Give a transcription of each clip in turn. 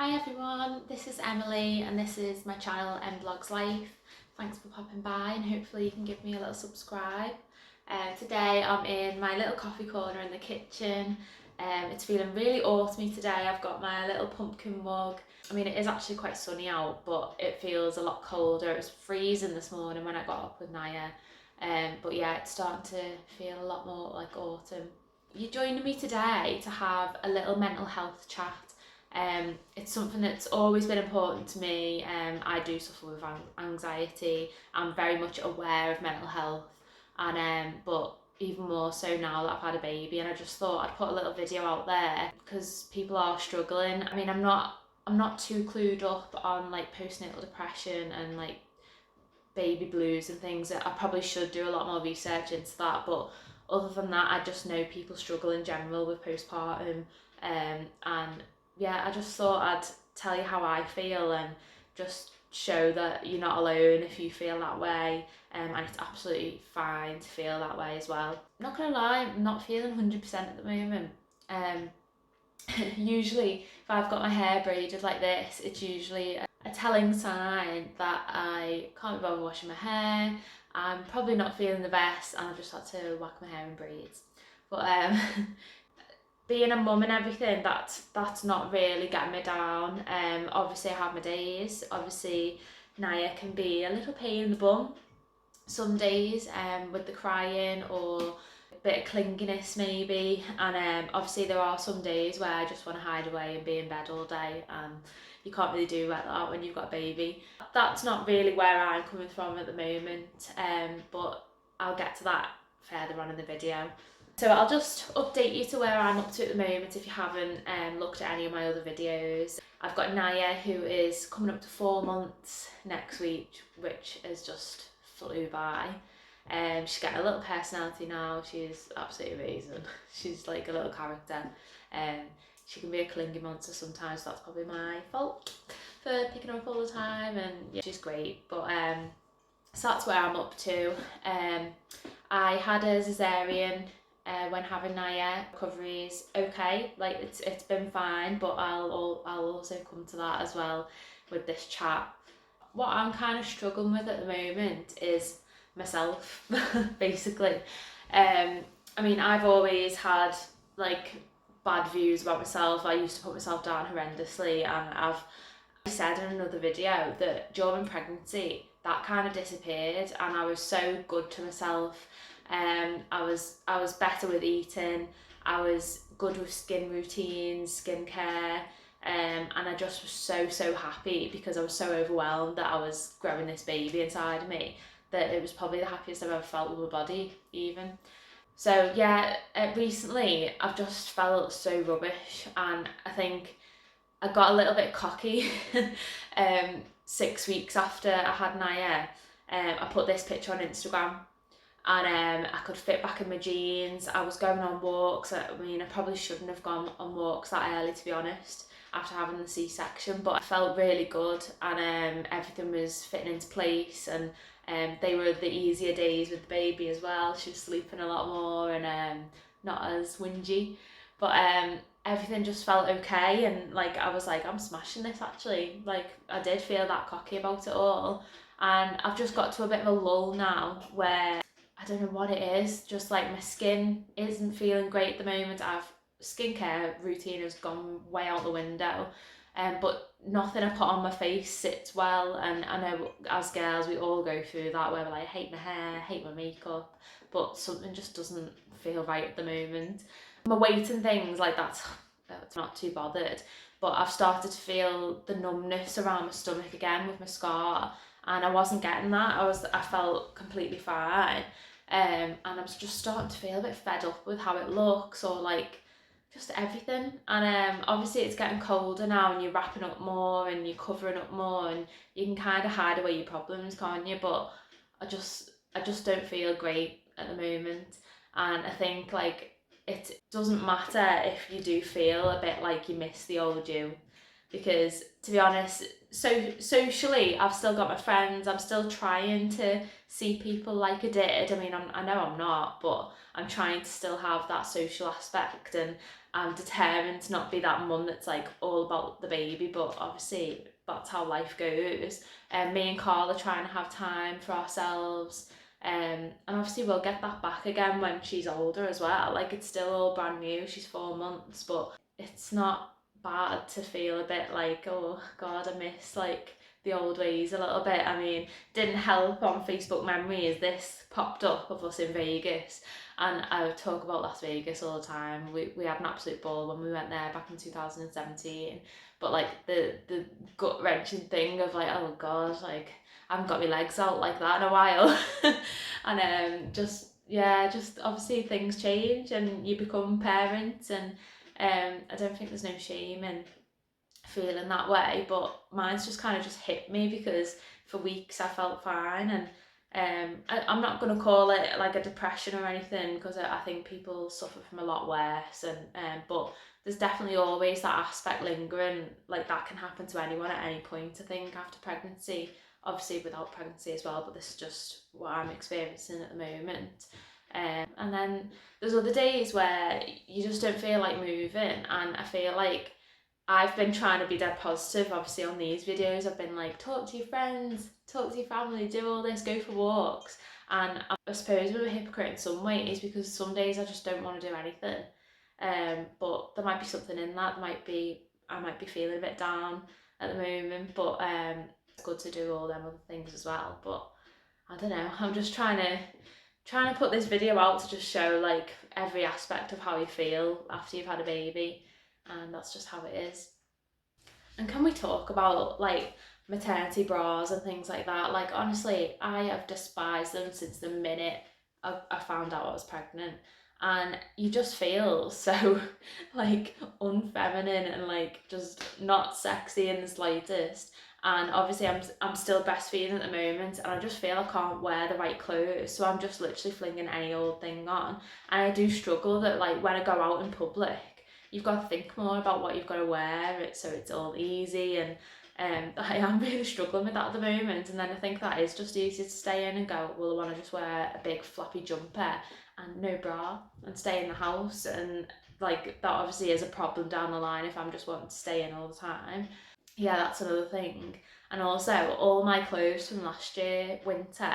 Hi everyone, this is Emily and this is my channel Vlogs Life. Thanks for popping by and hopefully you can give me a little subscribe. Today I'm in my little coffee corner in the kitchen. It's feeling really autumny today. I've got my little pumpkin mug. I mean, it is actually quite sunny out, but it feels a lot colder. It was freezing this morning when I got up with Naya. But yeah, it's starting to feel a lot more like autumn. You're joining me today to have a little mental health chat. It's something that's always been important to me. I do suffer with anxiety. I'm very much aware of mental health, and but even more so now that I've had a baby. And I just thought I'd put a little video out there because people are struggling. I mean, I'm not too clued up on like postnatal depression and like baby blues and things. I probably should do a lot more research into that, but other than that, I just know people struggle in general with postpartum. And yeah, I just thought I'd tell you how I feel and just show that you're not alone if you feel that way. And it's absolutely fine to feel that way as well. I'm not gonna lie, I'm not feeling 100% at the moment. Um, Usually if I've got my hair braided like this, it's usually a telling sign that I can't be bothered washing my hair. I'm probably not feeling the best and I've just had to whack my hair in braids. But being a mum and everything, that's not really getting me down. Obviously I have my days. Obviously Naya can be a little pain in the bum some days, with the crying or a bit of clinginess maybe. And obviously there are some days where I just want to hide away and be in bed all day, and you can't really do that when you've got a baby. That's not really where I'm coming from at the moment, but I'll get to that further on in the video. So I'll just update you to where I'm up to at the moment if you haven't looked at any of my other videos. I've got Naya, who is coming up to 4 months next week, which is just flew by. She's getting a little personality now. She's absolutely amazing. She's like a little character. She can be a clingy monster sometimes. So that's probably my fault for picking her up all the time. And yeah, she's great. But so that's where I'm up to. I had a cesarean when having Naya. Recovery's okay. Like it's been fine. But I'll also come to that as well with this chat. What I'm kind of struggling with at the moment is myself, basically. I mean, I've always had like bad views about myself. I used to put myself down horrendously, and I've said in another video that during pregnancy that kind of disappeared, and I was so good to myself. I was better with eating. I was good with skin routines, skincare. And I just was so happy because I was so overwhelmed that I was growing this baby inside of me, that it was probably the happiest I've ever felt with my body even. So yeah, recently I've just felt so rubbish, and I think I got a little bit cocky 6 weeks after I had Naya. I put this picture on Instagram, and I could fit back in my jeans. I was going on walks. I mean, I probably shouldn't have gone on walks that early, to be honest, after having the C-section, but I felt really good, and everything was fitting into place, and they were the easier days with the baby as well. She was sleeping a lot more and not as whingy, but everything just felt okay, and like I was like, I'm smashing this actually. Like I did feel that cocky about it all, and I've just got to a bit of a lull now where I don't know what it is, just like my skin isn't feeling great at the moment. I've skincare routine has gone way out the window, but nothing I put on my face sits well. And I know as girls we all go through that where we're like, hate my hair, hate my makeup, but something just doesn't feel right at the moment. My weight and things like that, it's not too bothered, but I've started to feel the numbness around my stomach again with my scar, and I wasn't getting that. I felt completely fine. And I'm just starting to feel a bit fed up with how it looks, or like just everything. And obviously it's getting colder now, and you're wrapping up more and you're covering up more, and you can kind of hide away your problems, can't you? But I just don't feel great at the moment, and I think like it doesn't matter if you do feel a bit like you miss the old you. because to be honest, so socially I've still got my friends, I'm still trying to see people like I did. I mean, I know I'm not, but I'm trying to still have that social aspect, and I'm determined to not be that mum that's like all about the baby, but obviously that's how life goes. And me and Carl are trying to have time for ourselves. And obviously we'll get that back again when she's older as well. Like, it's still all brand new, she's 4 months, but it's not bad to feel a bit like, oh God, I miss like the old ways a little bit. I mean, didn't help on Facebook memories, this popped up of us in Vegas, and I talk about Las Vegas all the time. We had an absolute ball when we went there back in 2017, but like the gut wrenching thing of like, oh God, like I haven't got my legs out like that in a while. And just, yeah, just obviously things change and you become parents, and I don't think there's no shame in feeling that way, but mine's just kind of just hit me because for weeks I felt fine. And I'm not going to call it like a depression or anything, because I think people suffer from a lot worse, and but there's definitely always that aspect lingering, like that can happen to anyone at any point, I think, after pregnancy, obviously without pregnancy as well, but this is just what I'm experiencing at the moment. And then there's other days where you just don't feel like moving, and I feel like I've been trying to be dead positive, obviously, on these videos. I've been like, talk to your friends, talk to your family, do all this, go for walks. And I suppose I'm a hypocrite in some ways, because some days I just don't want to do anything. But there might be something in that. I might be feeling a bit down at the moment, but it's good to do all them other things as well. But I don't know. I'm just trying to put this video out to just show like every aspect of how you feel after you've had a baby, and that's just how it is. And can we talk about like maternity bras and things like that? Like, honestly, I have despised them since the minute I found out I was pregnant. And you just feel so like unfeminine and like just not sexy in the slightest. And obviously I'm still breastfeeding at the moment, and I just feel I can't wear the right clothes, so I'm just literally flinging any old thing on. And I do struggle that like when I go out in public, you've got to think more about what you've got to wear, so it's all easy. And I am really struggling with that at the moment. And then I think that is just easy to stay in and go, well, I want to just wear a big floppy jumper and no bra and stay in the house. And like that obviously is a problem down the line if I'm just wanting to stay in all the time. Yeah, that's another thing. And also, all my clothes from last year winter,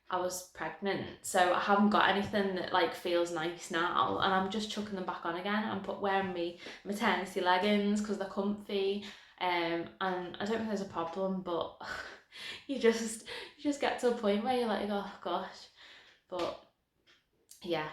I was pregnant, so I haven't got anything that like feels nice now, and I'm just chucking them back on again. I'm wearing me maternity leggings because they're comfy, and I don't think there's a problem, but you just get to a point where you're like, oh gosh. But yeah,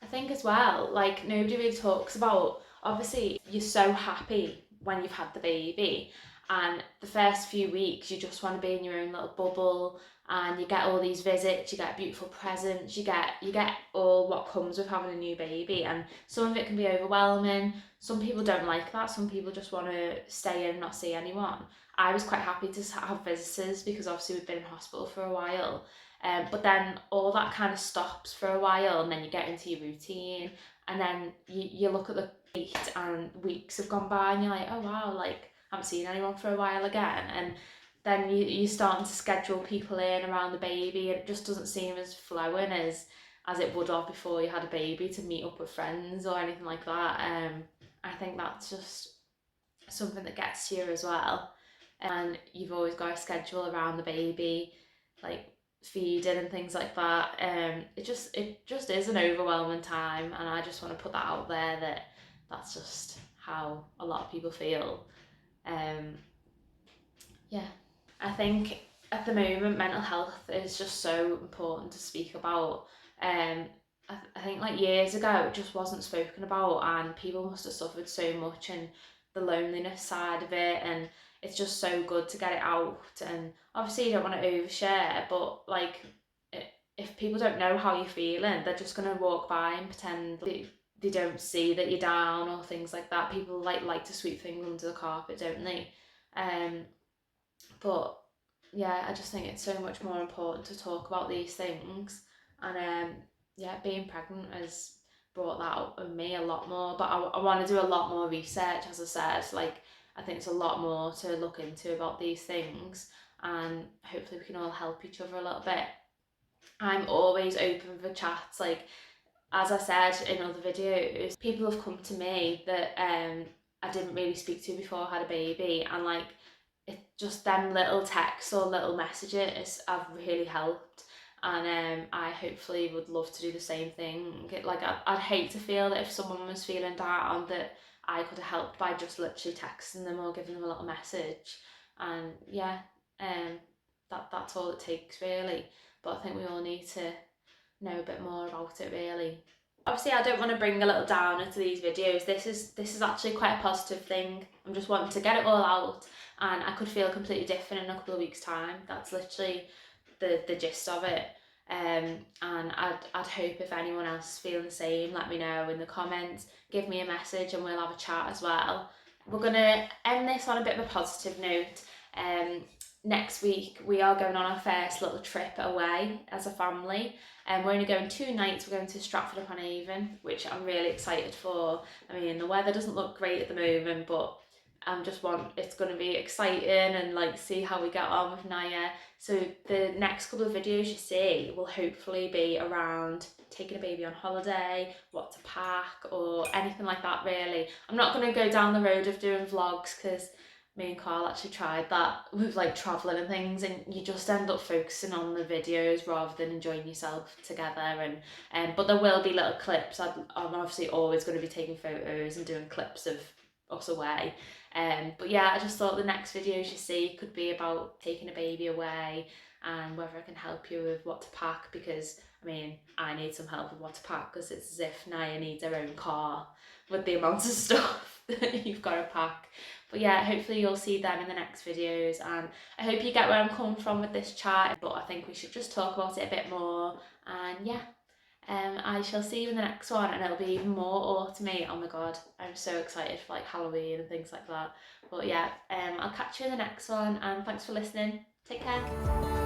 I think as well, like nobody really talks about, obviously you're so happy when you've had the baby, and the first few weeks you just want to be in your own little bubble, and you get all these visits, you get beautiful presents, you get all what comes with having a new baby, and some of it can be overwhelming. Some people don't like that, some people just want to stay in and not see anyone. I was quite happy to have visitors because obviously we've been in hospital for a while, but then all that kind of stops for a while, and then you get into your routine, and then you look at the date and weeks have gone by, and you're like, oh wow, like I haven't seen anyone for a while again. And then you're starting to schedule people in around the baby, and it just doesn't seem as flowing as it would have before you had a baby, to meet up with friends or anything like that. I think that's just something that gets to you as well. And you've always got a schedule around the baby, like feeding and things like that. It just is an overwhelming time, and I just want to put that out there, that that's just how a lot of people feel. Um, yeah, I think at the moment mental health is just so important to speak about. I think like years ago it just wasn't spoken about, and people must have suffered so much, and the loneliness side of it, and it's just so good to get it out. And obviously you don't want to overshare, but like if people don't know how you're feeling, they're just gonna walk by and pretend they don't see that you're down or things like that. People like to sweep things under the carpet, don't they? Um, but yeah, I just think it's so much more important to talk about these things. And yeah, being pregnant has brought that out of me a lot more. But I want to do a lot more research, as I said. Like, I think there's a lot more to look into about these things, and hopefully we can all help each other a little bit. I'm always open for chats. Like, as I said in other videos, people have come to me that I didn't really speak to before I had a baby, and like, it just them little texts or little messages have really helped. And I hopefully would love to do the same thing. Like, I'd hate to feel that if someone was feeling down, that I could have helped by just literally texting them or giving them a little message. And yeah, that's all it takes really. But I think we all need to know a bit more about it really. Obviously, I don't want to bring a little downer to these videos. This is actually quite a positive thing. I'm just wanting to get it all out, and I could feel completely different in a couple of weeks' time. That's literally the gist of it. And I'd hope if anyone else is feeling the same, let me know in the comments, give me a message, and we'll have a chat as well. We're gonna end this on a bit of a positive note. Next week we are going on our first little trip away as a family, and we're only going 2 nights. We're going to Stratford-upon-Avon, which I'm really excited for. I mean, the weather doesn't look great at the moment, but it's going to be exciting, and like, see how we get on with Naya. So the next couple of videos you see will hopefully be around taking a baby on holiday, what to pack, or anything like that really. I'm not going to go down the road of doing vlogs, because me and Carl actually tried that with like travelling and things, and you just end up focusing on the videos rather than enjoying yourself together. And but there will be little clips. I'm obviously always going to be taking photos and doing clips of us away. But yeah, I just thought the next videos you see could be about taking a baby away, and whether I can help you with what to pack, because I mean, I need some help with what to pack, because it's as if Naya needs her own car with the amount of stuff that you've got to pack. But yeah, hopefully you'll see them in the next videos, and I hope you get where I'm coming from with this chat, but I think we should just talk about it a bit more. And yeah, I shall see you in the next one, and it'll be even more autumny. Oh my god, I'm so excited for like Halloween and things like that. But yeah, I'll catch you in the next one, and thanks for listening. Take care.